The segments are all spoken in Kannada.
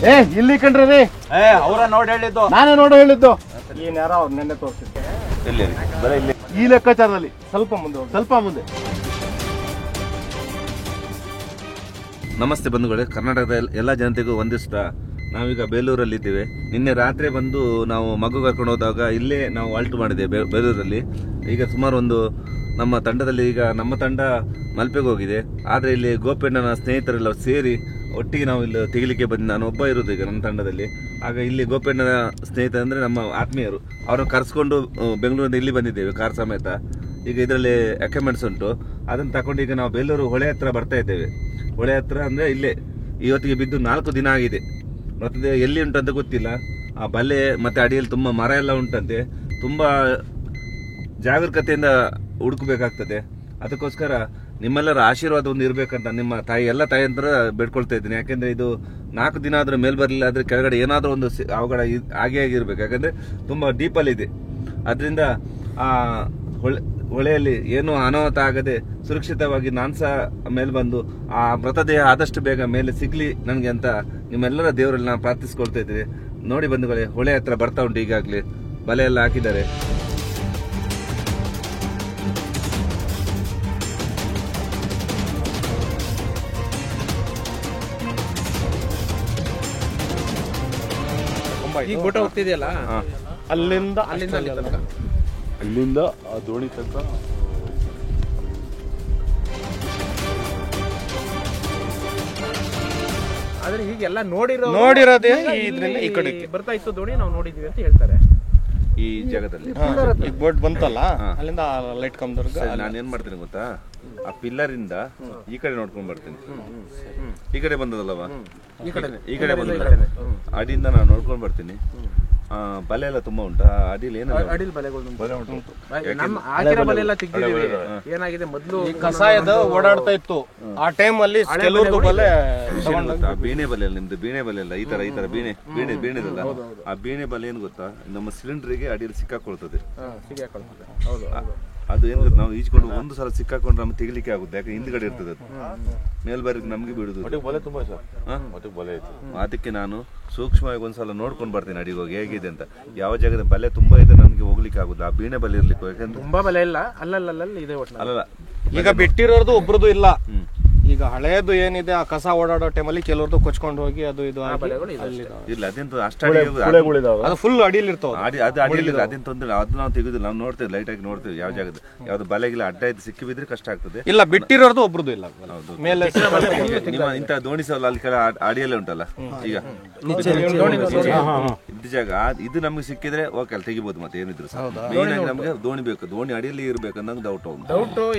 ಏ ಇಲ್ಲಿ ಕಂಡ್ರಿ ಅವರ ನೋಡಿ ಹೇಳಿದ್ದು, ನಾನೇ ನೋಡು ಹೇಳಿದ್ದು. ಏನ್ ಯಾರೋ ಅವ್ರು ನೆನ್ನೆ ತೋರಿಸಿದ್ದೆ ಈ ಲೆಕ್ಕಾಚಾರದಲ್ಲಿ ಸ್ವಲ್ಪ ಮುಂದೆ. ನಮಸ್ತೆ ಬಂಧುಗಳೇ, ಕರ್ನಾಟಕದ ಎಲ್ಲ ಜನತೆಗೂ ವಂದಿಸ್ತಾ ನಾವೀಗ ಬೇಲೂರಲ್ಲಿ ಇದ್ದೇವೆ. ನಿನ್ನೆ ರಾತ್ರಿ ಬಂದು ನಾವು ಮಗು ಕರ್ಕೊಂಡು ಹೋದಾಗ ಇಲ್ಲೇ ನಾವು ಆಲ್ಟ್ ಮಾಡಿದ್ದೇವೆ ಬೇಲೂರಲ್ಲಿ. ಈಗ ಸುಮಾರು ನಮ್ಮ ತಂಡದಲ್ಲಿ ಈಗ ನಮ್ಮ ತಂಡ ಮಲ್ಪೆಗೆ ಹೋಗಿದೆ. ಆದರೆ ಇಲ್ಲಿ ಗೋಪಣ್ಣನ ಸ್ನೇಹಿತರೆಲ್ಲ ಸೇರಿ ಒಟ್ಟಿಗೆ ನಾವು ಇಲ್ಲಿ ತೆಗಿಲಿಕ್ಕೆ ಬಂದು ನಾನು ಒಬ್ಬ ಇರೋದು ಈಗ ನಮ್ಮ ತಂಡದಲ್ಲಿ. ಆಗ ಇಲ್ಲಿ ಗೋಪಣ್ಣನ ಸ್ನೇಹಿತ ಅಂದರೆ ನಮ್ಮ ಆತ್ಮೀಯರು, ಅವರನ್ನು ಕರೆಸ್ಕೊಂಡು ಬೆಂಗಳೂರಿಂದ ಇಲ್ಲಿ ಬಂದಿದ್ದೇವೆ ಕಾರ್ ಸಮೇತ. ಈಗ ಇದರಲ್ಲಿ ಅಕ್ಯುಪ್ಮೆಂಟ್ಸ್ ಉಂಟು, ಅದನ್ನು ತಗೊಂಡು ಈಗ ನಾವು ಬೇಲೂರು ಹೊಳೆ ಹತ್ರ ಬರ್ತಾ ಇದ್ದೇವೆ. ಹೊಳೆ ಹತ್ರ ಅಂದರೆ ಇಲ್ಲೇ ಇವತ್ತಿಗೆ ಬಿದ್ದು 4 ದಿನ ಆಗಿದೆ. ಮತ್ತೆ ಎಲ್ಲಿ ಉಂಟಂತ ಗೊತ್ತಿಲ್ಲ. ಆ ಬಲೆ ಮತ್ತೆ ಅಡಿಯಲ್ಲಿ ತುಂಬ ಮರ ಎಲ್ಲ ಉಂಟಂತೆ. ತುಂಬ ಜಾಗರೂಕತೆಯಿಂದ ಹುಡುಕಬೇಕಾಗ್ತದೆ. ಅದಕ್ಕೋಸ್ಕರ ನಿಮ್ಮೆಲ್ಲರ ಆಶೀರ್ವಾದ ಒಂದು ಇರಬೇಕಂತ ನಿಮ್ಮ ಎಲ್ಲ ತಾಯಿ ಅಂತ ಬೇಡ್ಕೊಳ್ತಾ ಇದ್ದೀನಿ. ಯಾಕೆಂದ್ರೆ ಇದು 4 ದಿನ ಆದ್ರೂ ಮೇಲ್ ಬರಲಿಲ್ಲ ಆದ್ರೆ ಕೆಳಗಡೆ ಏನಾದ್ರೂ ಒಂದು ಅವಘಡ ಹಾಗೆ ಆಗಿರ್ಬೇಕು. ಯಾಕಂದ್ರೆ ತುಂಬಾ ಡೀಪಲ್ಲಿ ಇದೆ. ಅದರಿಂದ ಆ ಹೊಳೆಯಲ್ಲಿ ಏನು ಅನಾಹುತ ಆಗದೆ ಸುರಕ್ಷಿತವಾಗಿ ನಾನ್ಸ ಮೇಲೆ ಬಂದು ಆ ಮೃತದೇಹ ಆದಷ್ಟು ಬೇಗ ಮೇಲೆ ಸಿಗ್ಲಿ ನನಗೆ ಅಂತ ನಿಮ್ಮೆಲ್ಲರ ದೇವರಲ್ಲಿ ನಾನು ಪ್ರಾರ್ಥಿಸ್ಕೊಳ್ತಾ ಇದ್ದೀನಿ. ನೋಡಿ ಬಂಧುಗಳೇ, ಹೊಳೆ ಹತ್ರ ಬರ್ತಾ ಉಂಟು. ಈಗಾಗಲೇ ಬಲೆ ಎಲ್ಲ ಹಾಕಿದ್ದಾರೆ. ಈ ಬೋಟ ಹೋಗ್ತಿದೆಯಲ್ಲ, ಅಲ್ಲಿಂದ ಆ ದೋಣಿ ತನಕ ಆದ್ರೆ ಹೀಗೆಲ್ಲ ನೋಡಿರೋದೇ ಇದ್ರಿಂದ ಈ ಕಡೆ ಬರ್ತಾ ಇತ್ತು ದೋಣಿ, ನಾವು ನೋಡಿದೀವಿ ಅಂತ ಹೇಳ್ತಾರೆ. ಈ ಜಾಗದಲ್ಲಿ ಈಗ ಬೋಟ್ ಬಂತಲ್ಲ, ಅಲ್ಲಿಂದ ಲೈಟ್ ಕಂಬದವರೆಗೂ ನಾನು ಏನ್ ಮಾಡ್ತೀನಿ ಗೊತ್ತಾ, ಆ ಪಿಲ್ಲರ್ ಇಂದ ಈ ಕಡೆ ನೋಡ್ಕೊಂಡ್ ಬರ್ತೀನಿ. ಈ ಕಡೆ ಬಂದದಲ್ಲವಾ, ಈ ಕಡೆ ಬಂದ ಅಡಿಯಿಂದ ನಾನು ನೋಡ್ಕೊಂಡ್ ಬರ್ತೀನಿ. ಬಲೆ ಎಲ್ಲ ತುಂಬಾ ಉಂಟು ಅಡಿಲಿ. ಅಡಿಲ್ ಬಲೆಗಳು ಏನಾಗಿದೆ, ಮೊದಲು ಕಸಾಯದ ಓಡಾಡ್ತಾ ಇತ್ತು ಆ ಟೈಮ್ ಅಲ್ಲಿ. ಬೀಣೆ ಬಲೆ ಅಲ್ಲ ನಿಮ್ದು, ಬೀಣೆ ಬಲೆ ಅಲ್ಲ, ಈ ತರ ಬೀಣೆದಲ್ಲ. ಆ ಬೀಣೆ ಬಲೆ ಏನ್ ಗೊತ್ತಾ, ನಮ್ಮ ಸಿಲಿಂಡರ್ಗೆ ಅಡಿಯಲ್ಲಿ ಸಿಕ್ಕಾಕೊಳ್ತದೆ. ಅದು ಏನ್ ಗೊತ್ತಾ, ನಾವು ಈಜ್ಕೊಂಡು ಒಂದು ಸಲ ಸಿಕ್ಕಾಕೊಂಡ್ರೆ ನಮ್ಗೆ ತೆಗಿಲಿಕ್ಕೆ ಆಗುತ್ತೆ. ಯಾಕೆ ಹಿಂದ್ಗಡೆ ಇರ್ತದೆ ಅದು, ಮೇಲ್ಬಾರಿಗೆ ನಮ್ಗೆ ಬಿಡುದು. ಅದಕ್ಕೆ ನಾನು ಸೂಕ್ಷ್ಮವಾಗಿ ಒಂದ್ಸಲ ನೋಡ್ಕೊಂಡು ಬರ್ತೀನಿ ಅಡಿಗೆ ಹೋಗಿ ಹೇಗಿದೆ ಅಂತ. ಯಾವ ಜಾಗದ ಬಲೆ ತುಂಬಾ ಇದೆ ನಮ್ಗೆ ಹೋಗ್ಲಿಕ್ಕೆ ಆಗುದು, ಆ ಬೀಣೆ ಬಲೆ ಇರ್ಲಿಕ್ಕೆ. ಯಾಕಂದ್ರೆ ತುಂಬಾ ಬಲೆ ಇಲ್ಲ, ಅಲ್ಲಲ್ಲಿ ಇದೆ. ಅಲ್ಲ, ಈಗ ಬಿಟ್ಟಿರೋದು ಒಬ್ರದ್ದು ಇಲ್ಲ. ಈಗ ಹಳೇದು ಏನಿದೆ ಆ ಕಸ ಓಡಾಡೋ ಟೈಮಲ್ಲಿ ಕೆಲವ್ರದ್ದು ಕೊಚ್ಕೊಂಡು ಹೋಗಿ ಅದು ಇದು ಇಲ್ಲ. ಅದೆಂತ ಅಷ್ಟ ಅದು ಫುಲ್ ಅಡಿಯಲ್ಲಿ ಇರ್ತಾವ. ಅದು ಅಡಿಯಲ್ಲಿ ಅದೇನ್ ತೊಂದ್ರೆ, ಅದು ನಾವು ತೆಗೆದು ನಾವು ನೋಡ್ತೇವೆ, ಲೈಟ್ ಆಗಿ ನೋಡ್ತೇವೆ. ಯಾವ ಜಾಗದ ಯಾವ್ದು ಬಲೆಗಿಲ್ಲ ಅಡ್ಡ ಇದ್ದು ಸಿಕ್ಕಿ ಬಿದ್ರೆ ಕಷ್ಟ ಆಗ್ತದೆ. ಇಲ್ಲ, ಬಿಟ್ಟಿರೋದು ಒಬ್ರದ್ದು ಇಲ್ಲ. ಮೇಲೆ ನಿಮ್ಮ ಇಂತ ದೋಣಿ ಸಲ ಅಲ್ಲಿ ಕೆಳ ಅಡಿಯಲ್ಲೇ ಉಂಟಲ್ಲ, ಈಗ ಇದ್ದ ಜಾಗ ಇದು ನಮ್ಗೆ ಸಿಕ್ಕಿದ್ರೆ ಓಕೆ, ಅಲ್ಲಿ ತೆಗಿಬಹುದು. ಮತ್ತೆ ಏನಿದ್ರು ಮೇನ್ ಆಗಿ ನಮ್ಗೆ ದೋಣಿ ಬೇಕು, ದೋಣಿ ಅಡಿಯಲ್ಲಿ ಇರ್ಬೇಕು ಅನ್ನೋ ಡೌಟ್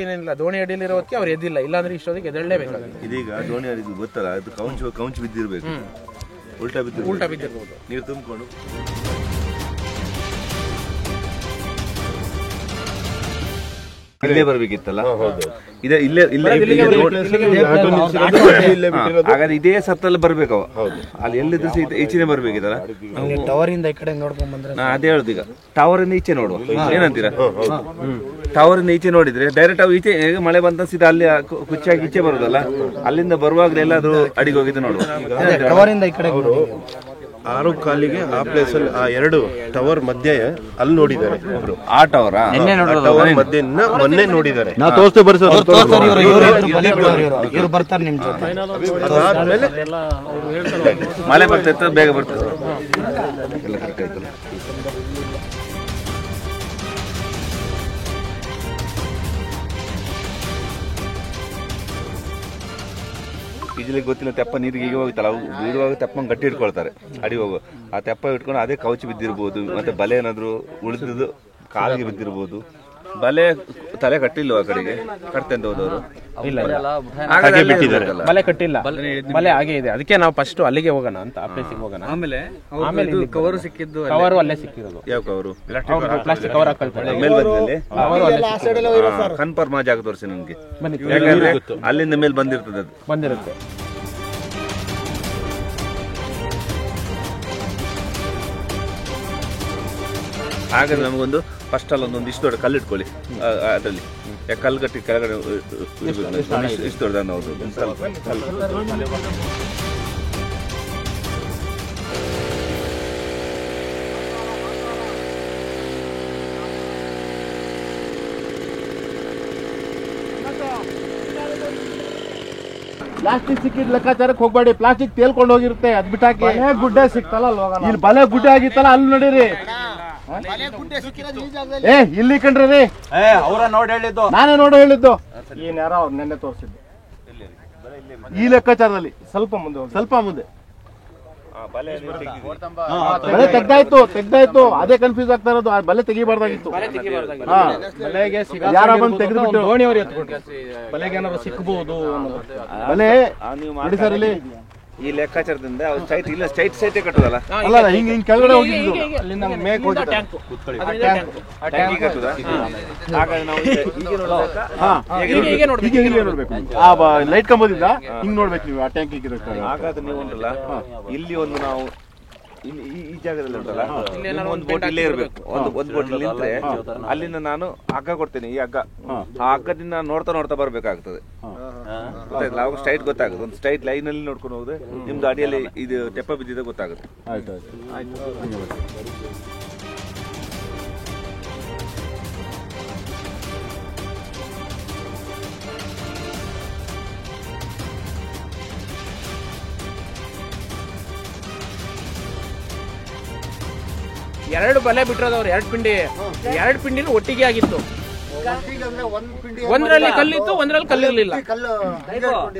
ಏನಿಲ್ಲ. ದೋಣಿ ಅಡಿಯಲ್ಲಿ ಇರೋದಕ್ಕೆ ಅವ್ರು ಎದ್ದಿಲ್ಲ, ಇಲ್ಲಾಂದ್ರೆ ಇಷ್ಟೊತ್ತಿಗೆ ಎದಳ್ಳೇಬೇಕು. ಇದೀಗ ದೋಣಿ ಅಡಿದು ಗೊತ್ತಲ್ಲ, ಅದು ಕೌಂಚು ಬಿದ್ದಿರ್ಬೇಕು, ಉಲ್ಟಾ ಬಿದ್ದಿರ್ಬೋದು. ನೀರು ತುಂಬಿಕೊಂಡು ಇಲ್ಲೇ ಬರ್ಬೇಕಿತ್ತಲ್ಲ. ಹಾಗಾದ್ರೆ ಇದೇ ಸತ್ತಲ್ಲಿ ಬರ್ಬೇಕು. ಅಲ್ಲಿ ಎಲ್ಲಿದ್ರು ಈಚೆನೆ ಬರ್ಬೇಕಿತ್ತಲ್ಲ. ಟವರ್ ಇಂದ ಈ ಕಡೆ ನೋಡ್ಕೊಂಡ್ ಬಂದ್ರೆ ಅದೇ ಹೇಳುದು. ಈಗ ಟವರ್ ಇಂದ ಈಚೆ ನೋಡುವ, ಏನಂತೀರಾ? ಟವರ್ ಇಂದ ಈಚೆ ನೋಡಿದ್ರೆ ಡೈರೆಕ್ಟ್ ಅವು ಈಚೆ ಮಳೆ ಬಂದ ಸೀದಾ ಅಲ್ಲಿ ಕುಚ್ಚಾಗಿ ಈಚೆ ಬರುದಲ್ಲ. ಅಲ್ಲಿಂದ ಬರುವಾಗಲೇ ಎಲ್ಲಾದ್ರೂ ಅಡಿಗೆ ಹೋಗಿದ್ದು ನೋಡುವ. ಟವರ್ ಇಂದ ಈ ಕಡೆ 6 ಕಾಲಿಗೆ ಆ ಪ್ಲೇಸ್ ಅಲ್ಲಿ ಆ 2 ಟವರ್ ಮಧ್ಯೆ ಅಲ್ಲಿ ನೋಡಿದ್ದಾರೆ ಒಬ್ರು. ಆ ಟವರ್ ಮಧ್ಯೆ ಮೊನ್ನೆ ನೋಡಿದ್ದಾರೆ. ನಾವು ತೋರಿಸ್ತೇವೆ, ಬರ್ತಾರೆ ನಿಮ್ ಜೊತೆ. ಅದಾದ್ಮೇಲೆ ಮಳೆ ಬರ್ತಿತ್ತು, ಬೇಗ ಬರ್ತದೆ ಎಲ್ಲ ಕರೆಕ್ಟ್ ಆಯ್ತಲ್ಲ. ಈಜಲಿಕ್ಕೆ ಗೊತ್ತಿಲ್ಲ, ತೆಪ್ಪ ನೀರಿಗೆ ಈಗ ಹೋಗುತ್ತಲ್ಲ, ಅವು ಬಿಡುವಾಗ ತೆಪ್ಪಂಗೆ ಗಟ್ಟಿ ಇಟ್ಕೊಳ್ತಾರೆ ಅಡಿ ಹೋಗು. ಆ ತೆಪ್ಪ ಇಟ್ಕೊಂಡು ಅದೇ ಕೌಚಿ ಬಿದ್ದಿರ್ಬೋದು, ಮತ್ತೆ ಬಲೆ ಏನಾದ್ರು ಉಳಿದಿದ್ದು ಕಾಲಿಗೆ ಬಿದ್ದಿರ್ಬೋದು. ಬಲೆ ತಲೆ ಕಟ್ಟಿಲ್ವ ಆ ಕಡೆಗೆ, ಕಟ್ತಂತ ಹೋದವರು ಬಲೆ ಕಟ್ಟಿಲ್ಲ, ಬಲೆ ಹಾಗೆ ಇದೆ. ಅದಕ್ಕೆ ನಾವು ಫಸ್ಟ್ ಅಲ್ಲಿಗೆ ಹೋಗೋಣ ಅಂತ, ಆ ಪ್ಲೇಸಿಗೆ ಹೋಗೋಣ. ಆಮೇಲೆ ಕವರ್ ಸಿಕ್ಕಿದ್ದು, ಕವರು ಅಲ್ಲೇ ಸಿಕ್ಕಿರೋದು. ಯಾವ ಕವರು? ಪ್ಲಾಸ್ಟಿಕ್ ಕವರ್ ಹಾಕೊಳ್ತಾರೆ ಮೇಲ್ಬಂದಲ್ಲಿ ಕನ್ಫರ್ಮ್ ಜಾಗ ತೋರಿಸಿ ನನ್ಗೆ, ಯಾಕಂದ್ರೆ ಅಲ್ಲಿಂದ ಮೇಲೆ ಬಂದಿರ್ತದೆ, ಅದು ಬಂದಿರುತ್ತೆ. ಹಾಗಾದ್ರೆ ನಮಗೊಂದು ಫಸ್ಟ್ ಅಲ್ಲಿ ಒಂದೊಂದು ಇಷ್ಟು ದೊಡ್ಡ ಕಲ್ಲು ಇಟ್ಕೊಳ್ಳಿ. ಅದರಲ್ಲಿ ಕಲ್ಲು ಗಟ್ಟಿ ಕೆಳಗಡೆ ಇಷ್ಟು ದೊಡ್ಡ ಪ್ಲಾಸ್ಟಿಕ್ ಸಿಕ್ಕಿದ್ ಲೆಕ್ಕಾಚಾರಕ್ಕೆ ಹೋಗ್ಬೇಡಿ. ಪ್ಲಾಸ್ಟಿಕ್ ತೇಲ್ಕೊಂಡು ಹೋಗಿರುತ್ತೆ, ಅದ್ ಬಿಟ್ಟಾಕಿ. ಗುಡ್ಡೆ ಸಿಕ್ತಲ್ಲ ಇಲ್ಲಿ ಬಲೆ ಗುಡ್ಡೆ ಆಗಿತ್ತಲ್ಲ ಅಲ್ಲಿ ನೋಡಿರಿ. ಇಲ್ಲಿ ಕಂಡ್ರಿ ರೀ, ಅವರ ನೋಡಿ ಹೇಳಿದ್ದು, ನಾನೇ ಹೇಳಿದ್ದು. ಏನ್ ಯಾರೋ ಅವ್ರು ನೆನ್ನೆ ತೋರಿಸಿದ್ದು ಈ ಲೆಕ್ಕಾಚಾರದಲ್ಲಿ. ಸ್ವಲ್ಪ ಮುಂದೆ ಬಲೆ ತೆಗ್ದಾಯ್ತು. ಅದೇ ಕನ್ಫ್ಯೂಸ್ ಆಗ್ತಾ ಇರೋದು. ಬಲೆ ತೆಗಿಬಾರ್ದಾಗಿತ್ತು. ಬಲೆಗೆ ಯಾರ ಬಂದು ತೆಗೆದ್ಬಿಟ್ಟು ದೋಣಿಯವ್ರು ಎತ್ಬಿಟ್ರು. ಬಲೆಗೆ ಏನಾದ್ರು ಸಿಕ್ಬಹುದು ಬಲೆ ನೋಡಿ ಸರ್. ಇಲ್ಲಿ ಈ ಲೆಕ್ಕಾಚಾರದಿಂದ ಸ್ಟ್ರೈಟ್ ಕಟ್ಟುದಲ್ಲ, ಅಲ್ಲ ಹಿಂಗ್ ಕೆಳಗಡೆ ಹೋಗಿದ್ದು ಅಲ್ಲಿಂದ ಮೇಕ್ ಹೋಗಿ ನೋಡ್ಬೇಕು. ಆ ಲೈಟ್ ಕಂಬದಿಂದ ಹಿಂಗ್ ನೋಡ್ಬೇಕು ನೀವು. ಆ ಟ್ಯಾಂಕ್ ಹಾಗಾದ್ರೆ ನೀವು ಉಂಟಲ್ಲ, ಇಲ್ಲಿ ಒಂದು ನಾವು ಈ ಜಾಗದಲ್ಲಿ ಉಂಟಲ್ಲ, ಒಂದು ಬೋಟ್ ಇಲ್ಲೇ ಇರ್ಬೇಕು. ಒಂದು ಬೋಟ್ ಇಲ್ಲಿ ನಿಂತ್ರೆ ಅಲ್ಲಿಂದ ನಾನು ಹಗ್ಗ ಕೊಡ್ತೇನೆ. ಈ ಹಗ್ಗ, ಆ ಹಗ್ಗದಿಂದ ನೋಡ್ತಾ ಬರ್ಬೇಕಾಗ್ತದೆ. ಅವಾಗ ಸ್ಟ್ರೈಟ್ ಗೊತ್ತಾಗುತ್ತೆ. ಒಂದು ಸ್ಟ್ರೈಟ್ ಲೈನ್ ಅಲ್ಲಿ ನೋಡ್ಕೊಂಡು ಹೋದ್ರೆ ನಿಮ್ದು ಅಡಿಯಲ್ಲಿ ಇದು ತೆಪ್ಪ ಬಿದ್ದಿದೆ ಗೊತ್ತಾಗುತ್ತೆ. ಎರಡು ಬಲೆ ಬಿಟ್ಟಿರೋದವ್ರು, ಎರಡು ಪಿಂಡಿನೂ ಒಟ್ಟಿಗೆ ಆಗಿತ್ತು. ಒಂದ್ರಲ್ಲಿ ಕಲ್ಲಿತ್ತು, ಒಂದ್ರಲ್ಲಿ ಕಲ್ಲಿರ್ಲಿಲ್ಲ.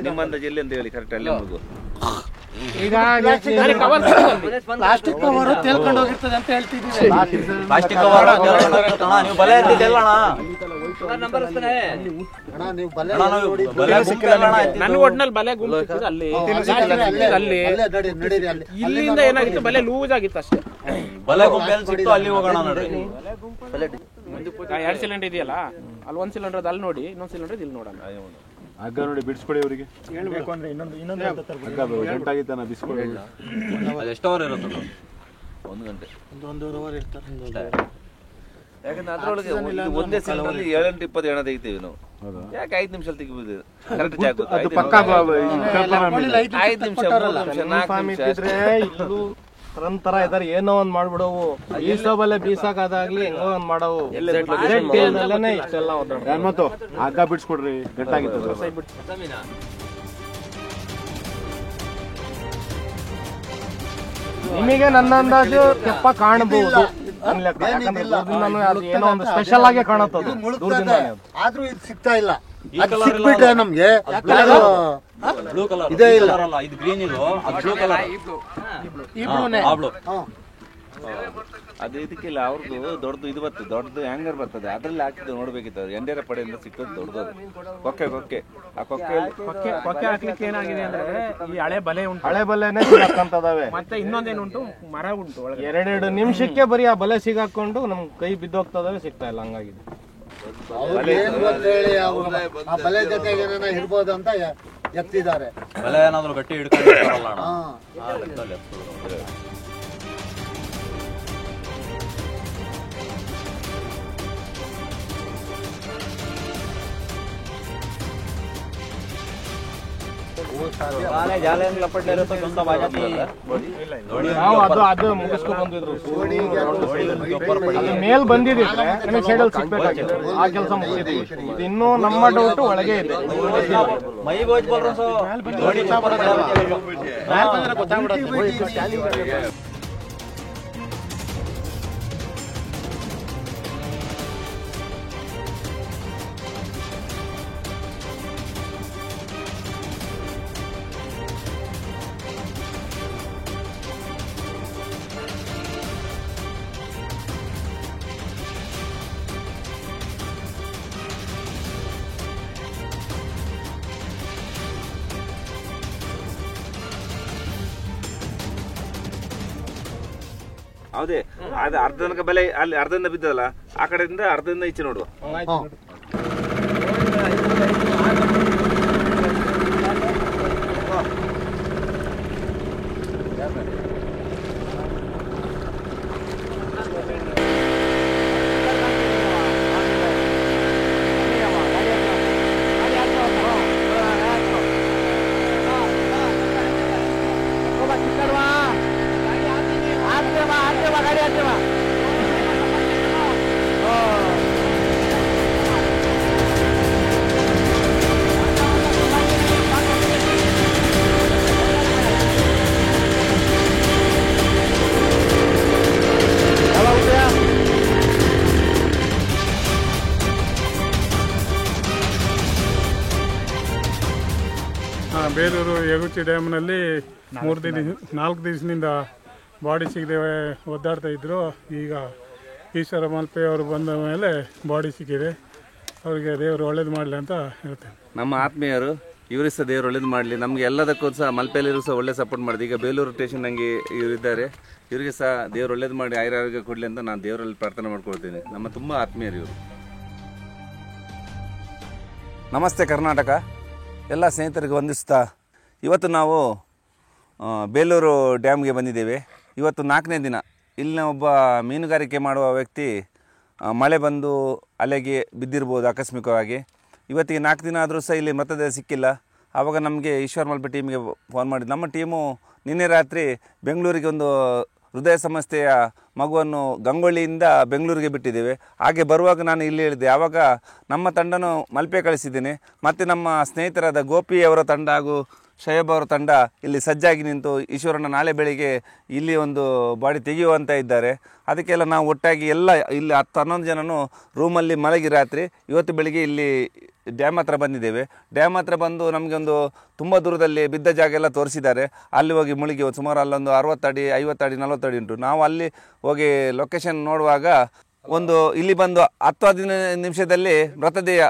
ನಿಮ್ಮ ಅಂದಾಜು ಎಲ್ಲಿ ಅಂತ ಹೇಳಿ ಕರೆಕ್ಟ್ ಅಲ್ಲಿ ಮುಗು. ಈಗ ಪ್ಲಾಸ್ಟಿಕ್ ಕವರ್ ತೇಲ್ಕೊಂಡು ಹೋಗಿರ್ತದೆ ಅಂತ ಹೇಳ್ತಿದ್ದೀವಿ. ಪ್ಲಾಸ್ಟಿಕ್ ಕವರ್ ನೀವು ಬಲೆ ನನ್ ಒಟ್ನಲ್ಲಿ ಬಲೆ ಗುಂಪು ಸಿಕ್ಕಿದ್ದು ಅಲ್ಲಿ. ಇಲ್ಲಿಂದ ಏನಾಗಿತ್ತು, ಬಲೆ ಲೂಸ್ ಆಗಿತ್ತು ಅಷ್ಟೇ. ಬಲೆ ಗುಂಪು ಸಿಕ್ತು, ಅಲ್ಲಿ ಹೋಗೋಣ ನೋಡಿ. 2 ಸಿಲಿಂಡರ್ ಇದೆಯಲ್ಲ, ಅಲ್ಲಿ 1 ಸಿಲಿಂಡರ್ ಅಲ್ಲಿ ನೋಡಿ, ಇನ್ನೊಂದು ಸಿಲಿಂಡರ್ ಇಲ್ಲಿ ನೋಡೋಣ. ಹಗ್ಗ ನೋಡಿ ಬಿಡಿಸ್ಕೊಡಿ ಅವರಿಗೆ. ಹೇಳ್ಬೇಕು ಅಂದ್ರೆ ಇನ್ನೊಂದು ಗಂಟಾಗಿತ್ತಾನ ಬಿಡಿಸ್ಕೊಡಿ. ಎಷ್ಟು ಅವರ್ ಇರುತ್ತೆ? 1 ಗಂಟೆ, 1.5 ಅವರ್ ಇರ್ತಾರೆ. ಯಾಕಂದ್ರೆ ಅದ್ರೊಳಗೆ ಒಂದೇ ಸಿಲಿಂಡರ್ 7 ಗಂಟೆ 20 ಜನ ತೆಗಿತೀವಿ ನಾವು. ಯಾಕೆ 5 ನಿಮಿಷ ತೆಗಿಬೋದು? ಕರೆಕ್ಟ್ ಜಾಗ 5 ನಿಮಿಷ ತರ ಇದಾರೆ. ಏನೋ ಒಂದ್ ಮಾಡ್ಬಿಡವು. ಬೀಸೋಬಲ್ಲೆ ಬೀಸಾಕಾದಾಗ್ಲಿ ಹೆಂಗೋ ಒಂದ್ ಮಾಡವು. ಇಷ್ಟೆಲ್ಲ ಮತ್ತು ಹಗ್ಗ ಬಿಡ್ಸ್ಕೊಡ್ರಿ, ಗಟ್ಟಾಗಿತ್ತು. ನಿಮಗೆ ನನ್ನ ಅಂದಾಜು ತೆಪ್ಪ ಕಾಣಬಹುದು. ಏನೋ ಒಂದು ಸ್ಪೆಷಲ್ ಆಗಿ ಕಾಣುತ್ತದೆ. ಆದ್ರೂ ಇದು ಸಿಗ್ತಾ ಇಲ್ಲ. ಸಿಕ್ಬಿಟ್ರೆ ನಮ್ಗೆ ಬ್ಲೂ ಕಲರ್ ಇದೇ ಇಲ್ಲ, ಇದು ಗ್ರೀನ್, ಇದು ಬ್ಲೂ ಕಲರ್. ಅದು ಇದಕ್ಕಿಲ್ಲ, ಅವ್ರದ್ದು ದೊಡ್ಡದು ಇದು ಬರ್ತದೆ, ದೊಡ್ಡದು ಹ್ಯಾಂಗರ್ ಬರ್ತದೆ, ಅದ್ರಲ್ಲಿ ಹಾಕಿದ್ದು ನೋಡ್ಬೇಕಿತ್ತು. ಎಂಡೇರ ಪಡೆಯಿಂದ ಸಿಕ್ಕೋದು ದೊಡ್ಡದು ಕೊಕ್ಕೆ. ಆ ಕೊಕ್ಕೆ ಹಾಕ್ಲಿಕ್ಕೆ ಏನಾಗಿದೆ ಅಂದ್ರೆ, ಈ ಹಳೆ ಬಲೆ ಉಂಟು, ಹಳೆ ಬಲೆನೇ ಸಿಗಾಕಂತದಾವೆ. ಮತ್ತೆ ಇನ್ನೊಂದೇನುಂಟು, ಮರ ಉಂಟು. 2 ನಿಮಿಷಕ್ಕೆ ಬರೀ ಆ ಬಲೆ ಸಿಗಾಕೊಂಡು ನಮ್ ಕೈ ಬಿದ್ದೋಗ್ತದವೆ, ಸಿಗ್ತಾ ಇಲ್ಲ. ಹಂಗಾಗಿದೆ. ಆ ಬಲೆ ಜೊತೆಗೆ ಇರ್ಬೋದು ಅಂತ ಎತ್ತಿದ್ದಾರೆ. ಬಲೆ ಏನಾದ್ರು ಗಟ್ಟಿ ಹಿಡ್ಕೊಂಡಿರ್ತಾರಲ್ಲ. ನಾವು ಅದು ಮುಗಿಸ್ಕೊ ಬಂದಿದ್ರು. ಮೇಲ್ ಬಂದಿದ್ರೆ ನಮಗೆ ಸೈಡಲ್ಲಿ ಸಿಗ್ಬೇಕಾಗಿತ್ತು. ಆ ಕೆಲಸ ಮುಗಿಸಿದ್ವಿ. ಇದು ಇನ್ನೂ ನಮ್ಮ ಡೌಟ್ ಒಳಗೆ ಇದೆ. ಮೈ ಬೋಜ್ ಬಲ್ರ ಸೊ ನೋಡಿ ಹೌದೇ. ಅದು ಅರ್ಧ ತನಕ ಬೆಲೆ ಅಲ್ಲಿ ಅರ್ಧದಿಂದ ಬಿದ್ದಲ್ಲ, ಆ ಕಡೆಯಿಂದ ಅರ್ಧದಿಂದ ಈಚೆ ನೋಡುವ. ಬೇಲೂರು ಯಗುಚಿ ಡ್ಯಾಮ್ನಲ್ಲಿ 4 ದಿವಸದಿಂದ ಬಾಡಿ ಸಿಗದೆ ಒದ್ದಾಡ್ತಾ ಇದ್ದರು. ಈಗ ಈಶ್ವರ ಮಲ್ಪೆ ಅವರು ಬಂದ ಮೇಲೆ ಬಾಡಿ ಸಿಕ್ಕಿದೆ. ಅವರಿಗೆ ದೇವರು ಒಳ್ಳೇದು ಮಾಡಲಿ ಅಂತ ಹೇಳ್ತೇನೆ. ನಮ್ಮ ಆತ್ಮೀಯರು ಇವರಿಗೆ ಸಹ ದೇವರು ಒಳ್ಳೇದು ಮಾಡಲಿ. ನಮಗೆ ಎಲ್ಲದಕ್ಕೂ ಸಹ ಮಲ್ಪೆಯಲ್ಲಿರೂ ಸಹ ಒಳ್ಳೆ ಸಪೋರ್ಟ್ ಮಾಡಿದೆ. ಈಗ ಬೇಲೂರು ಸ್ಟೇಷನ್ ನಂಗೆ ಇವರಿದ್ದಾರೆ, ಇವರಿಗೆ ಸಹ ದೇವರು ಒಳ್ಳೇದು ಮಾಡಿ ಆಯುರಾರೋಗ್ಯ ಕೊಡಲಿ ಅಂತ ನಾನು ದೇವರಲ್ಲಿ ಪ್ರಾರ್ಥನೆ ಮಾಡ್ಕೊಳ್ತೀನಿ. ನಮ್ಮ ತುಂಬ ಆತ್ಮೀಯರು ಇವರು. ನಮಸ್ತೆ ಕರ್ನಾಟಕ, ಎಲ್ಲ ಸ್ನೇಹಿತರಿಗೆ ವಂದಿಸ್ತಾ ಇವತ್ತು ನಾವು ಬೇಲೂರು ಡ್ಯಾಮ್ಗೆ ಬಂದಿದ್ದೇವೆ. ಇವತ್ತು 4ನೇ ದಿನ. ಇಲ್ಲಿನ ಒಬ್ಬ ಮೀನುಗಾರಿಕೆ ಮಾಡುವ ವ್ಯಕ್ತಿ ಮಳೆ ಬಂದು ಅಲೆಗೆ ಬಿದ್ದಿರ್ಬೋದು ಆಕಸ್ಮಿಕವಾಗಿ. ಇವತ್ತಿಗೆ 4 ದಿನ ಆದರೂ ಸಹ ಇಲ್ಲಿ ಮೃತದೇಹ ಸಿಕ್ಕಿಲ್ಲ. ಆವಾಗ ನಮಗೆ ಈಶ್ವರ್ ಮಲ್ಪೆ ಟೀಮ್ಗೆ ಫೋನ್ ಮಾಡಿದ್ದು. ನಮ್ಮ ಟೀಮು ನಿನ್ನೆ ರಾತ್ರಿ ಬೆಂಗಳೂರಿಗೆ ಒಂದು ಹೃದಯ ಸಮಸ್ಯೆಯ ಮಗುವನ್ನು ಗಂಗೊಳ್ಳಿಯಿಂದ ಬೆಂಗಳೂರಿಗೆ ಬಿಟ್ಟಿದ್ದೇವೆ. ಹಾಗೆ ಬರುವಾಗ ನಾನು ಇಲ್ಲಿ ಹೇಳಿದೆ, ಆವಾಗ ನಮ್ಮ ತಂಡನೂ ಮಲ್ಪೆ ಕಳಿಸಿದ್ದೇನೆ. ಮತ್ತು ನಮ್ಮ ಸ್ನೇಹಿತರಾದ ಗೋಪಿ ಅವರ ತಂಡ ಹಾಗೂ ಶಯಬ್ ಅವರ ತಂಡ ಇಲ್ಲಿ ಸಜ್ಜಾಗಿ ನಿಂತು ಈಶ್ವರನ ನಾಳೆ ಬೆಳಿಗ್ಗೆ ಇಲ್ಲಿ ಒಂದು ಬಾಡಿ ತೆಗೆಯುವಂತ ಇದ್ದಾರೆ. ಅದಕ್ಕೆಲ್ಲ ನಾವು ಒಟ್ಟಾಗಿ ಎಲ್ಲ ಇಲ್ಲಿ 10-11 ಜನನು ರೂಮಲ್ಲಿ ಮಲಗಿ ರಾತ್ರಿ ಇವತ್ತು ಬೆಳಿಗ್ಗೆ ಇಲ್ಲಿ ಡ್ಯಾಮ್ ಹತ್ರ ಬಂದಿದ್ದೇವೆ. ಡ್ಯಾಮ್ ಹತ್ರ ಬಂದು ನಮಗೆ ಒಂದು ತುಂಬ ದೂರದಲ್ಲಿ ಬಿದ್ದ ಜಾಗ ಎಲ್ಲ ತೋರಿಸಿದ್ದಾರೆ. ಅಲ್ಲಿ ಹೋಗಿ ಮುಳುಗಿ ಸುಮಾರು ಅಲ್ಲೊಂದು 60 ಅಡಿ 50 ಅಡಿ 40 ಅಡಿ ಉಂಟು. ನಾವು ಅಲ್ಲಿ ಹೋಗಿ ಲೊಕೇಶನ್ ನೋಡುವಾಗ ಒಂದು ಇಲ್ಲಿ ಬಂದು 10-15 ನಿಮಿಷದಲ್ಲಿ ಮೃತದೇಹ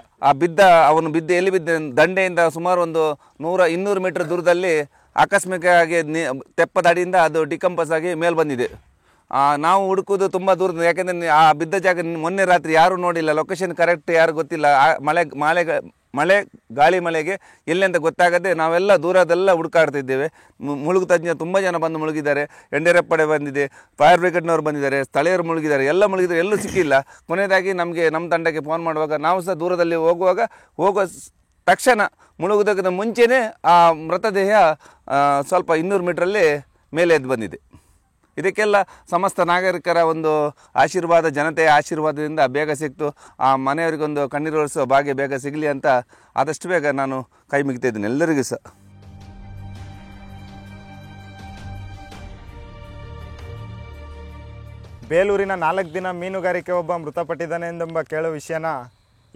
ಅವನು ಎಲ್ಲಿ ಬಿದ್ದ ದಂಡೆಯಿಂದ ಸುಮಾರು ಒಂದು 100-200 ಮೀಟರ್ ದೂರದಲ್ಲಿ ಆಕಸ್ಮಿಕವಾಗಿ ತೆಪ್ಪದ ಅಡಿಯಿಂದ ಅದು ಡಿಕಂಪಸ್ ಆಗಿ ಮೇಲೆ ಬಂದಿದೆ. ನಾವು ಹುಡುಕೋದು ತುಂಬ ದೂರದ, ಯಾಕೆಂದರೆ ಆ ಬಿದ್ದ ಜಾಗ ಮೊನ್ನೆ ರಾತ್ರಿ ಯಾರೂ ನೋಡಿಲ್ಲ. ಲೊಕೇಶನ್ ಕರೆಕ್ಟ್ ಯಾರು ಗೊತ್ತಿಲ್ಲ. ಮಳೆ ಗಾಳಿ ಮಳೆಗೆ ಎಲ್ಲಿ ಅಂತ ಗೊತ್ತಾಗದೆ ನಾವೆಲ್ಲ ದೂರದೆಲ್ಲ ಹುಡುಕಾಡ್ತಿದ್ದೇವೆ. ಮುಳುಗು ತಜ್ಞ ತುಂಬ ಜನ ಬಂದು ಮುಳುಗಿದ್ದಾರೆ. ಎಂಡೆರಪ್ಪಡೆ ಬಂದಿದೆ, ಫೈರ್ ಬ್ರಿಗೇಡ್ನವ್ರು ಬಂದಿದ್ದಾರೆ, ಸ್ಥಳೀಯರು ಮುಳುಗಿದ್ದಾರೆ, ಎಲ್ಲ ಮುಳುಗಿದ್ದಾರೆ, ಎಲ್ಲೂ ಸಿಕ್ಕಿಲ್ಲ. ಕೊನೆಯದಾಗಿ ನಮ್ಮ ತಂಡಕ್ಕೆ ಫೋನ್ ಮಾಡುವಾಗ ನಾವು ಸಹ ದೂರದಲ್ಲಿ ಹೋಗುವ ತಕ್ಷಣ ಮುಳುಗುವುದಕ್ಕಿಂತ ಮುಂಚೆನೇ ಆ ಮೃತದೇಹ ಸ್ವಲ್ಪ 200 ಮೀಟ್ರಲ್ಲಿ ಮೇಲೆ ಎದ್ದು ಬಂದಿದೆ. ಇದಕ್ಕೆಲ್ಲ ಸಮಸ್ತ ನಾಗರಿಕರ ಒಂದು ಆಶೀರ್ವಾದ, ಜನತೆಯ ಆಶೀರ್ವಾದದಿಂದ ಬೇಗ ಸಿಕ್ತು. ಆ ಮನೆಯವರಿಗೊಂದು ಕಣ್ಣೀರು ಒರೆಸೋ ಭಾಗ್ಯ ಬೇಗ ಸಿಗಲಿ ಅಂತ ಆದಷ್ಟು ಬೇಗ ನಾನು ಕೈ ಮುಗಿತಾ ಇದ್ದೀನಿ ಎಲ್ಲರಿಗೂ ಸಹ. ಬೇಲೂರಿನ 4 ದಿನ ಮೀನುಗಾರಿಕೆ ಒಬ್ಬ ಮೃತಪಟ್ಟಿದ್ದಾನೆ ಎಂಬ ಕೇಳೋ ವಿಷಯನ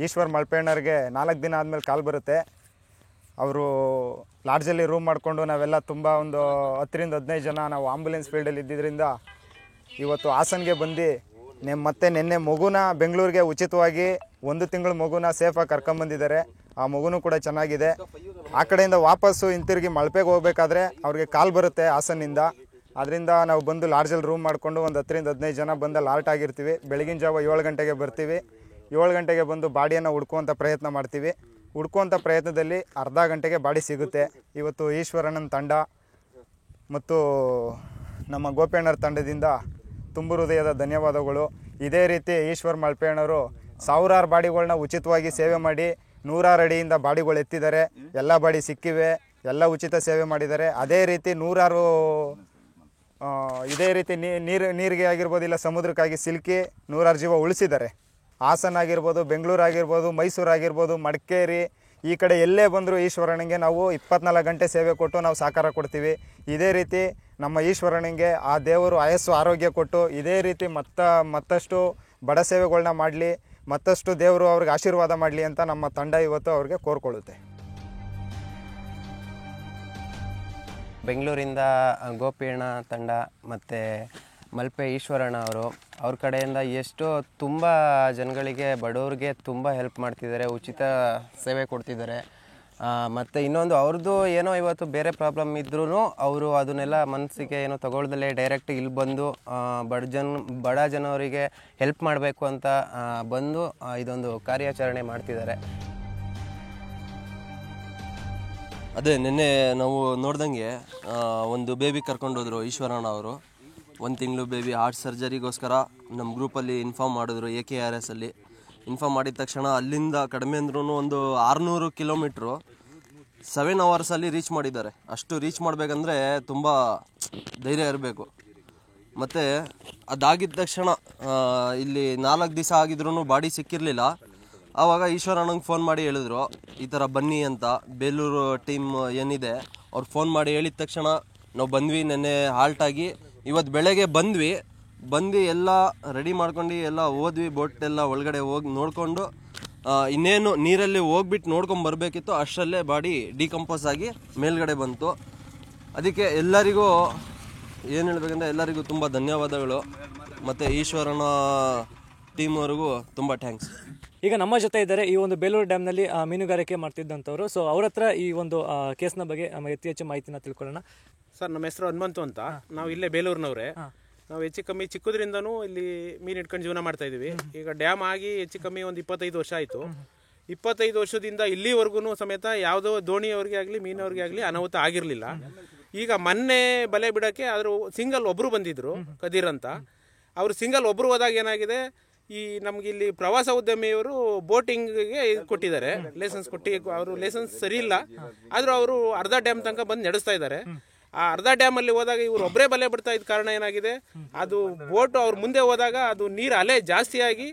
ಈಶ್ವರ್ ಮಲ್ಪೆಣ್ಣವ್ರಿಗೆ 4 ದಿನ ಆದಮೇಲೆ ಕಾಲ್ ಬರುತ್ತೆ. ಅವರು ಲಾಡ್ಜಲ್ಲಿ ರೂಮ್ ಮಾಡಿಕೊಂಡು ನಾವೆಲ್ಲ ತುಂಬ ಒಂದು 10-15 ಜನ ನಾವು ಆಂಬುಲೆನ್ಸ್ ಫೀಲ್ಡಲ್ಲಿ ಇದ್ದಿದ್ದರಿಂದ ಇವತ್ತು ಹಾಸನ್ಗೆ ಬಂದು ಮತ್ತೆ ನಿನ್ನೆ ಮಗುನ ಬೆಂಗಳೂರಿಗೆ ಉಚಿತವಾಗಿ 1 ತಿಂಗಳ ಮಗುನ ಸೇಫಾಗಿ ಕರ್ಕೊಂಬಂದಿದ್ದಾರೆ. ಆ ಮಗುನೂ ಕೂಡ ಚೆನ್ನಾಗಿದೆ. ಆ ಕಡೆಯಿಂದ ವಾಪಸ್ಸು ಹಿಂತಿರುಗಿ ಮಲ್ಪೆಗೆ ಹೋಗಬೇಕಾದ್ರೆ ಅವ್ರಿಗೆ ಕಾಲ್ ಬರುತ್ತೆ ಹಾಸನ್ನಿಂದ. ಅದರಿಂದ ನಾವು ಬಂದು ಲಾಡ್ಜಲ್ಲಿ ರೂಮ್ ಮಾಡಿಕೊಂಡು ಒಂದು 10-15 ಜನ ಬಂದಲ್ಲಿ ಆಲ್ಟ್ ಆಗಿರ್ತೀವಿ. ಬೆಳಗಿನ ಜಾವ 7 ಗಂಟೆಗೆ ಬರ್ತೀವಿ. 7 ಗಂಟೆಗೆ ಬಂದು ಬಾಡಿಯನ್ನು ಹುಡ್ಕುವಂಥ ಪ್ರಯತ್ನ ಮಾಡ್ತೀವಿ. ಹುಡ್ಕುವಂಥ ಪ್ರಯತ್ನದಲ್ಲಿ ಅರ್ಧ ಗಂಟೆಗೆ ಬಾಡಿ ಸಿಗುತ್ತೆ. ಇವತ್ತು ಈಶ್ವರಣ್ಣನ ತಂಡ ಮತ್ತು ನಮ್ಮ ಗೋಪಣ್ಣರ ತಂಡದಿಂದ ತುಂಬ ಹೃದಯದ ಧನ್ಯವಾದಗಳು. ಇದೇ ರೀತಿ ಈಶ್ವರ್ ಮಲ್ಪೆಣ್ಣವರು ಸಾವಿರಾರು ಬಾಡಿಗಳನ್ನ ಉಚಿತವಾಗಿ ಸೇವೆ ಮಾಡಿ 100 ಅಡಿಯಿಂದ ಬಾಡಿಗಳು ಎತ್ತಿದ್ದಾರೆ. ಎಲ್ಲ ಬಾಡಿ ಸಿಕ್ಕಿವೆ, ಎಲ್ಲ ಉಚಿತ ಸೇವೆ ಮಾಡಿದ್ದಾರೆ. ಅದೇ ರೀತಿ ಇದೇ ರೀತಿ ನೀರಿಗೆ ಆಗಿರ್ಬೋದು, ಇಲ್ಲ ಸಮುದ್ರಕ್ಕಾಗಿ ಸಿಲುಕಿ 100 ಜೀವ ಉಳಿಸಿದ್ದಾರೆ. ಹಾಸನ ಆಗಿರ್ಬೋದು, ಬೆಂಗಳೂರು ಆಗಿರ್ಬೋದು, ಮೈಸೂರು ಆಗಿರ್ಬೋದು, ಮಡಿಕೇರಿ, ಈ ಕಡೆ ಎಲ್ಲೇ ಬಂದರೂ ಈಶ್ವರನಿಗೆ ನಾವು 24 ಗಂಟೆ ಸೇವೆ ಕೊಟ್ಟು ನಾವು ಸಹಕಾರ ಕೊಡ್ತೀವಿ. ಇದೇ ರೀತಿ ನಮ್ಮ ಈಶ್ವರನಿಗೆ ಆ ದೇವರು ಆಯಸ್ಸು ಆರೋಗ್ಯ ಕೊಟ್ಟು ಇದೇ ರೀತಿ ಮತ್ತಷ್ಟು ಬಡ ಸೇವೆಗಳನ್ನ ಮಾಡಲಿ, ಮತ್ತಷ್ಟು ದೇವರು ಅವ್ರಿಗೆ ಆಶೀರ್ವಾದ ಮಾಡಲಿ ಅಂತ ನಮ್ಮ ತಂಡ ಇವತ್ತು ಅವ್ರಿಗೆ ಕೋರ್ಕೊಳ್ಳುತ್ತೆ. ಬೆಂಗಳೂರಿಂದ ಗೋಪಿಯಣ್ಣ ತಂಡ ಮತ್ತು ಮಲ್ಪೆ ಈಶ್ವರಣ್ಣ ಅವ್ರ ಕಡೆಯಿಂದ ಎಷ್ಟೋ ತುಂಬ ಜನಗಳಿಗೆ, ಬಡವ್ರಿಗೆ ತುಂಬ ಹೆಲ್ಪ್ ಮಾಡ್ತಿದ್ದಾರೆ, ಉಚಿತ ಸೇವೆ ಕೊಡ್ತಿದ್ದಾರೆ. ಮತ್ತು ಇನ್ನೊಂದು ಅವ್ರದ್ದು ಏನೋ ಇವತ್ತು ಬೇರೆ ಪ್ರಾಬ್ಲಮ್ ಇದ್ರೂ ಅವರು ಅದನ್ನೆಲ್ಲ ಮನಸ್ಸಿಗೆ ಏನೋ ತಗೊಳ್ದಲ್ಲೇ ಡೈರೆಕ್ಟ್ ಇಲ್ಲಿ ಬಂದು ಬಡ ಜನವರಿಗೆ ಹೆಲ್ಪ್ ಮಾಡಬೇಕು ಅಂತ ಬಂದು ಇದೊಂದು ಕಾರ್ಯಾಚರಣೆ ಮಾಡ್ತಿದ್ದಾರೆ. ಅದೇ ನಿನ್ನೆ ನಾವು ನೋಡ್ದಂಗೆ ಒಂದು ಬೇಬಿ ಕರ್ಕೊಂಡೋದ್ರು ಈಶ್ವರಣ್ಣ ಅವರು. 1 ತಿಂಗಳು ಬೇಬಿ ಹಾರ್ಟ್ ಸರ್ಜರಿಗೋಸ್ಕರ ನಮ್ಮ ಗ್ರೂಪಲ್ಲಿ ಇನ್ಫಾರ್ಮ್ ಮಾಡಿದ್ರು. AKRS ಅಲ್ಲಿ ಇನ್ಫಾರ್ಮ್ ಮಾಡಿದ ತಕ್ಷಣ ಅಲ್ಲಿಂದ ಕಡಿಮೆ ಅಂದ್ರೂ ಒಂದು 600 ಕಿಲೋಮೀಟ್ರು 7 ಅವರ್ಸಲ್ಲಿ ರೀಚ್ ಮಾಡಿದ್ದಾರೆ. ಅಷ್ಟು ರೀಚ್ ಮಾಡಬೇಕಂದ್ರೆ ತುಂಬ ಧೈರ್ಯ ಇರಬೇಕು. ಮತ್ತು ಅದಾಗಿದ್ದ ತಕ್ಷಣ ಇಲ್ಲಿ 4 ದಿವಸ ಆಗಿದ್ರೂ ಬಾಡಿ ಸಿಕ್ಕಿರಲಿಲ್ಲ. ಆವಾಗ ಈಶ್ವರಣ್ಣಂಗೆ ಫೋನ್ ಮಾಡಿ ಹೇಳಿದ್ರು, ಈ ಥರ ಬನ್ನಿ ಅಂತ. ಬೇಲೂರು ಟೀಮ್ ಏನಿದೆ ಅವ್ರು ಫೋನ್ ಮಾಡಿ ಹೇಳಿದ ತಕ್ಷಣ ನಾವು ಬಂದ್ವಿ. ನೆನ್ನೆ ಹಾಲ್ಟಾಗಿ ಇವತ್ತು ಬೆಳಗ್ಗೆ ಬಂದು ಎಲ್ಲ ರೆಡಿ ಮಾಡ್ಕೊಂಡು ಎಲ್ಲ ಹೋದ್ವಿ. ಬೋಟ್ ಎಲ್ಲ ಒಳಗಡೆ ಹೋಗಿ ನೋಡಿಕೊಂಡು ಇನ್ನೇನು ನೀರಲ್ಲಿ ಹೋಗ್ಬಿಟ್ಟು ನೋಡ್ಕೊಂಡು ಬರಬೇಕಿತ್ತು, ಅಷ್ಟರಲ್ಲೇ ಬಾಡಿ ಡಿಕಂಪೋಸ್ ಆಗಿ ಮೇಲ್ಗಡೆ ಬಂತು. ಅದಕ್ಕೆ ಎಲ್ಲರಿಗೂ ಏನು ಹೇಳ್ಬೇಕಂದ್ರೆ ಎಲ್ಲರಿಗೂ ತುಂಬ ಧನ್ಯವಾದಗಳು, ಮತ್ತು ಈಶ್ವರನ ಟೀಮ್ ಅವ್ರಿಗೂ ತುಂಬ ಥ್ಯಾಂಕ್ಸ್. ಈಗ ನಮ್ಮ ಜೊತೆ ಇದ್ದಾರೆ ಈ ಒಂದು ಬೇಲೂರು ಡ್ಯಾಮ್ನಲ್ಲಿ ಮೀನುಗಾರಿಕೆ ಮಾಡ್ತಿದ್ದಂಥವ್ರು. ಸೊ ಅವ್ರ ಹತ್ರ ಈ ಒಂದು ಕೇಸ್ನ ಬಗ್ಗೆ ಅತಿ ಹೆಚ್ಚು ಮಾಹಿತಿನ ತಿಳ್ಕೊಳ್ಳೋಣ. ಸರ್, ನಮ್ಮ ಹೆಸರು ಹನುಮಂತು ಅಂತ. ನಾವು ಇಲ್ಲೇ ಬೇಲೂರಿನವ್ರೆ. ನಾವು ಹೆಚ್ಚು ಕಮ್ಮಿ ಚಿಕ್ಕದ್ರಿಂದನೂ ಇಲ್ಲಿ ಮೀನು ಇಟ್ಕೊಂಡು ಜೀವನ ಮಾಡ್ತಾ ಇದೀವಿ. ಈಗ ಡ್ಯಾಮ್ ಆಗಿ ಹೆಚ್ಚು ಕಮ್ಮಿ ಒಂದು 25 ವರ್ಷ ಆಯಿತು. 25 ವರ್ಷದಿಂದ ಇಲ್ಲಿವರೆಗೂ ಸಮೇತ ಯಾವುದೋ ದೋಣಿಯವ್ರಿಗೆ ಆಗಲಿ ಮೀನವ್ರಿಗೆ ಆಗಲಿ ಅನಾಹುತ ಆಗಿರಲಿಲ್ಲ. ಈಗ ಮೊನ್ನೆ ಬಲೆ ಬಿಡೋಕ್ಕೆ ಆದರೂ ಸಿಂಗಲ್ ಒಬ್ಬರು ಬಂದಿದ್ದರು, ಕದೀರ್ ಅಂತ. ಅವರು ಸಿಂಗಲ್ ಒಬ್ಬರು ಹೋದಾಗ ಏನಾಗಿದೆ, ಈ ನಮ್ಗೆ ಇಲ್ಲಿ ಪ್ರವಾಸ ಉದ್ಯಮಿಯವರು ಬೋಟಿಂಗ್ಗೆ ಕೊಟ್ಟಿದ್ದಾರೆ, ಲೈಸೆನ್ಸ್ ಕೊಟ್ಟು. ಅವರು ಲೈಸೆನ್ಸ್ ಸರಿ ಇಲ್ಲ, ಆದರೂ ಅವರು ಅರ್ಧ ಡ್ಯಾಮ್ ತನಕ ಬಂದು ನಡೆಸ್ತಾ ಇದ್ದಾರೆ. ಆ ಅರ್ಧ ಡ್ಯಾಮಲ್ಲಿ ಹೋದಾಗ ಇವ್ರು ಒಬ್ಬರೇ ಬಲೆ ಬಿಡ್ತಾ ಇದ್ದ ಕಾರಣ ಏನಾಗಿದೆ, ಅದು ಬೋಟು ಅವ್ರ ಮುಂದೆ ಹೋದಾಗ ಅದು ನೀರು ಅಲೆ ಜಾಸ್ತಿಯಾಗಿ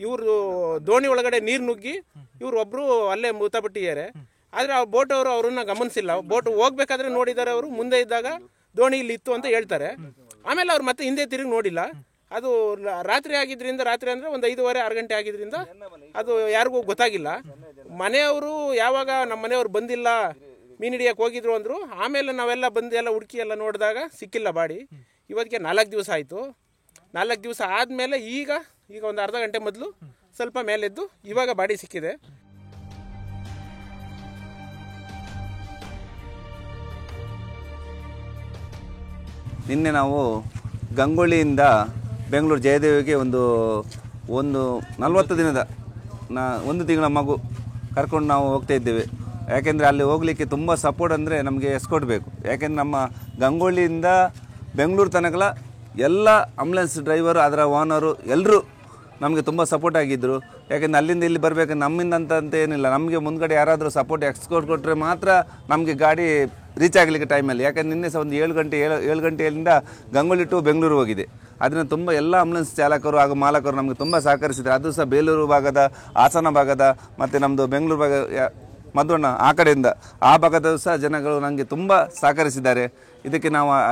ಇವರು ದೋಣಿ ಒಳಗಡೆ ನೀರು ನುಗ್ಗಿ ಇವ್ರು ಒಬ್ಬರು ಅಲ್ಲೇ ಮೃತಪಟ್ಟಿದ್ದಾರೆ. ಆದರೆ ಆ ಬೋಟ್ ಅವರು ಅವ್ರನ್ನ ಗಮನಿಸಿಲ್ಲ. ಬೋಟ್ ಹೋಗ್ಬೇಕಾದ್ರೆ ನೋಡಿದ್ದಾರೆ, ಅವರು ಮುಂದೆ ಇದ್ದಾಗ ದೋಣಿ ಇಲ್ಲಿ ಇತ್ತು ಅಂತ ಹೇಳ್ತಾರೆ. ಆಮೇಲೆ ಅವ್ರು ಮತ್ತೆ ಹಿಂದೆ ತಿರುಗಿ ನೋಡಿಲ್ಲ. ಅದು ರಾತ್ರಿ ಆಗಿದ್ರಿಂದ, ರಾತ್ರಿ ಅಂದರೆ ಒಂದು 5:30-6 ಗಂಟೆ ಆಗಿದ್ರಿಂದ ಅದು ಯಾರಿಗೂ ಗೊತ್ತಾಗಿಲ್ಲ. ಮನೆಯವರು ಯಾವಾಗ ನಮ್ಮ ಮನೆಯವ್ರು ಬಂದಿಲ್ಲ, ಮೀನು ಹಿಡಿಯಕ್ಕೆ ಹೋಗಿದ್ರು ಅಂದರು. ಆಮೇಲೆ ನಾವೆಲ್ಲ ಬಂದು ಎಲ್ಲ ಹುಡುಕಿ ಎಲ್ಲ ನೋಡಿದಾಗ ಸಿಕ್ಕಿಲ್ಲ ಬಾಡಿ. ಇವತ್ತಿಗೆ 4 ದಿವಸ ಆಯಿತು. 4 ದಿವಸ ಆದಮೇಲೆ ಈಗ ಒಂದು ಅರ್ಧ ಗಂಟೆ ಮೊದಲು ಸ್ವಲ್ಪ ಮೇಲೆದ್ದು ಇವಾಗ ಬಾಡಿ ಸಿಕ್ಕಿದೆ. ನಿನ್ನೆ ನಾವು ಗಂಗೊಳ್ಳಿಯಿಂದ ಬೆಂಗಳೂರು ಜಯದೇವಿಗೆ ಒಂದು 40 ದಿನದ 1 ತಿಂಗಳ ಮಗು ಕರ್ಕೊಂಡು ನಾವು ಹೋಗ್ತಾ ಇದ್ದೇವೆ. ಯಾಕೆಂದರೆ ಅಲ್ಲಿ ಹೋಗಲಿಕ್ಕೆ ತುಂಬ ಸಪೋರ್ಟ್ ಅಂದರೆ ನಮಗೆ ಎಸ್ಕೋಟ್ ಬೇಕು. ಯಾಕೆಂದರೆ ನಮ್ಮ ಗಂಗೊಳ್ಳಿಯಿಂದ ಬೆಂಗಳೂರು ತನಕ ಎಲ್ಲ ಆಂಬುಲೆನ್ಸ್ ಡ್ರೈವರು, ಅದರ ಓನರು ಎಲ್ಲರೂ ನಮಗೆ ತುಂಬ ಸಪೋರ್ಟ್ ಆಗಿದ್ದರು. ಯಾಕೆಂದರೆ ಅಲ್ಲಿಂದ ಇಲ್ಲಿ ಬರಬೇಕು, ನಮ್ಮಿಂದ ಅಂತ ಏನಿಲ್ಲ. ನಮಗೆ ಮುಂದ್ಗಡೆ ಯಾರಾದರೂ ಸಪೋರ್ಟ್ ಎಕ್ಸ್ಕೋಟ್ ಕೊಟ್ಟರೆ ಮಾತ್ರ ನಮಗೆ ಗಾಡಿ ರೀಚ್ ಆಗಲಿಕ್ಕೆ ಟೈಮಲ್ಲಿ. ಯಾಕೆಂದರೆ ನಿನ್ನೆ ಸಹ ಒಂದು 7 ಗಂಟೆಯಿಂದ ಗಂಗೊಳ್ಳಿ ಟು ಬೆಂಗಳೂರು ಹೋಗಿದೆ. ಅದನ್ನು ತುಂಬ ಎಲ್ಲ ಆಂಬುಲೆನ್ಸ್ ಚಾಲಕರು ಹಾಗೂ ಮಾಲಕರು ನಮಗೆ ತುಂಬ ಸಹಕರಿಸಿದ್ದಾರೆ. ಅದು ಸಹ ಬೇಲೂರು ಭಾಗದ, ಹಾಸನ ಭಾಗದ ಮತ್ತು ನಮ್ಮದು ಬೆಂಗಳೂರು ಭಾಗ ಮಧುವಣ್ಣ ಆ ಕಡೆಯಿಂದ ಆ ಭಾಗದ ಸಹ ಜನಗಳು ನನಗೆ ತುಂಬ ಸಹಕರಿಸಿದ್ದಾರೆ. ಇದಕ್ಕೆ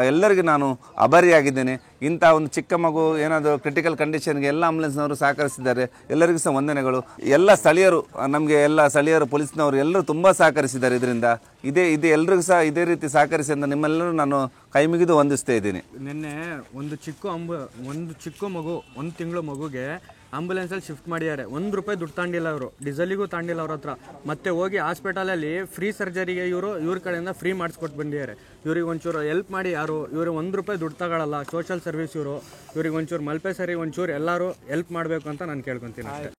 ಎಲ್ಲರಿಗೂ ನಾನು ಆಭಾರಿಯಾಗಿದ್ದೇನೆ. ಇಂಥ ಒಂದು ಚಿಕ್ಕ ಮಗು ಏನಾದರೂ ಕ್ರಿಟಿಕಲ್ ಕಂಡೀಷನ್ಗೆ ಎಲ್ಲ ಆಂಬುಲೆನ್ಸ್ನವರು ಸಹಕರಿಸಿದ್ದಾರೆ. ಎಲ್ಲರಿಗೂ ಸಹ ವಂದನೆಗಳು. ಎಲ್ಲ ಸ್ಥಳೀಯರು, ನಮಗೆ ಎಲ್ಲ ಸ್ಥಳೀಯರು, ಪೊಲೀಸ್ನವರು ಎಲ್ಲರೂ ತುಂಬ ಸಹಕರಿಸಿದ್ದಾರೆ. ಇದರಿಂದ ಇದೇ ಎಲ್ರಿಗೂ ಸಹ ಇದೇ ರೀತಿ ಸಹಕರಿಸಿ ಅಂತ ನಿಮ್ಮೆಲ್ಲರೂ ನಾನು ಕೈ ಮುಗಿದು ವಂದಿಸ್ತಾ ಇದ್ದೀನಿ. ನಿನ್ನೆ ಒಂದು ಚಿಕ್ಕ ಮಗು 1 ತಿಂಗಳು ಮಗುಗೆ ಆಂಬುಲೆನ್ಸಲ್ಲಿ ಶಿಫ್ಟ್ ಮಾಡಿದ್ದಾರೆ. 1 ರೂಪಾಯಿ ದುಡ್ಡು ತಾಂಡಿಲ್ಲ ಅವರು, ಡೀಸೆಲಿಗೂ ತಾಂಡಿಲ್ಲ ಅವ್ರ ಹತ್ರ. ಮತ್ತೆ ಹೋಗಿ ಹಾಸ್ಪಿಟಲಲ್ಲಿ ಫ್ರೀ ಸರ್ಜರಿಗೆ ಇವ್ರ ಕಡೆಯಿಂದ ಫ್ರೀ ಮಾಡಿಸ್ಕೊಟ್ಟು ಬಂದಿದ್ದಾರೆ. ಇವ್ರಿಗೆ ಒಂಚೂರು ಹೆಲ್ಪ್ ಮಾಡಿ. ಇವ್ರಿಗೆ 1 ರೂಪಾಯಿ ದುಡ್ಡು ತಗೊಳ್ಳಲ್ಲ, ಸೋಷಲ್ ಸರ್ವಿಸ್ ಇವ್ರಿಗೆ ಒಂಚೂರು ಮಲ್ಪೆ ಸರಿ ಒಂಚೂರು ಎಲ್ಲರೂ ಹೆಲ್ಪ್ ಮಾಡಬೇಕು ಅಂತ ನಾನು ಕೇಳ್ಕೊತೀನಿ ಅಷ್ಟೇ.